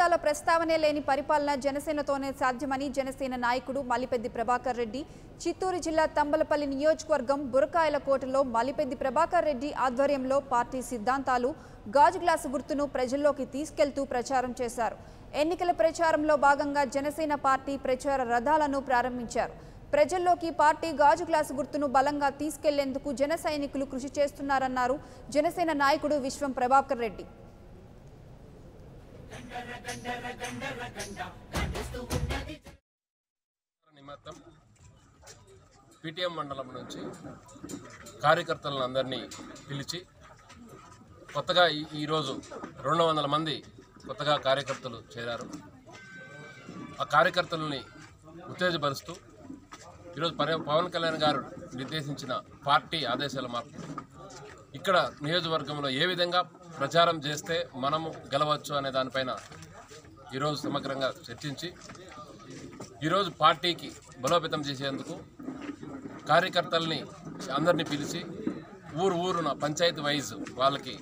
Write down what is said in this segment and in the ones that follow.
సిద్ధాంతాల ప్రస్తావనే లేని పరిపాలన జనసేనతోనే సాధ్యమని జనసేన నాయకుడు మల్లిపెద్ది ప్రభాకర్ రెడ్డి చిత్తూరు జిల్లా తంబలపల్లి నియోజకవర్గం బురకాయలకోటలో మల్లిపెద్ది ప్రభాకర్ రెడ్డి ఆధ్వర్యంలో పార్టీ సిద్ధాంతాలు గాజు గ్లాసు గుర్తును ప్రజల్లోకి తీసుకెళ్తూ ప్రచారం చేశారు. ఎన్నికల ప్రచారంలో భాగంగా జనసేన పార్టీ ప్రచార రథాలను ప్రారంభించారు. ప్రజల్లోకి పార్టీ గాజు గ్లాసు గుర్తును బలంగా తీసుకెళ్లేందుకు జన సైనికులు కృషి చేస్తున్నారన్నారు జనసేన నాయకుడు విశ్వం ప్రభాకర్ రెడ్డి. నిమిత్తం పీటీఎం మండలం నుంచి కార్యకర్తలను అందరినీ పిలిచి కొత్తగా ఈరోజు 200 మంది కొత్తగా కార్యకర్తలు చేరారు. ఆ కార్యకర్తలని ఉత్తేజపరుస్తూ ఈరోజు పవన్ కళ్యాణ్ గారు నిర్దేశించిన పార్టీ ఆదేశాల మార్పు ఇక్కడ నియోజకవర్గంలో ఏ విధంగా ప్రచారం చేస్తే మనము గెలవచ్చు అనే దానిపైన ఈరోజు సమగ్రంగా చర్చించి ఈరోజు పార్టీకి బలోపేతం చేసేందుకు కార్యకర్తల్ని అందరినీ పిలిచి ఊరున పంచాయతీ వైజ్ వాళ్ళకి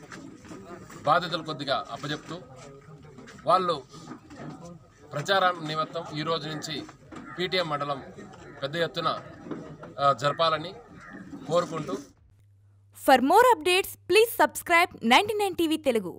బాధ్యతలు కొద్దిగా అప్పచెప్తూ వాళ్ళు ప్రచారం నిమిత్తం ఈరోజు నుంచి పీటీఎం మండలం పెద్ద ఎత్తున జరపాలని కోరుకుంటూ For more updates, please subscribe 99 TV Telugu.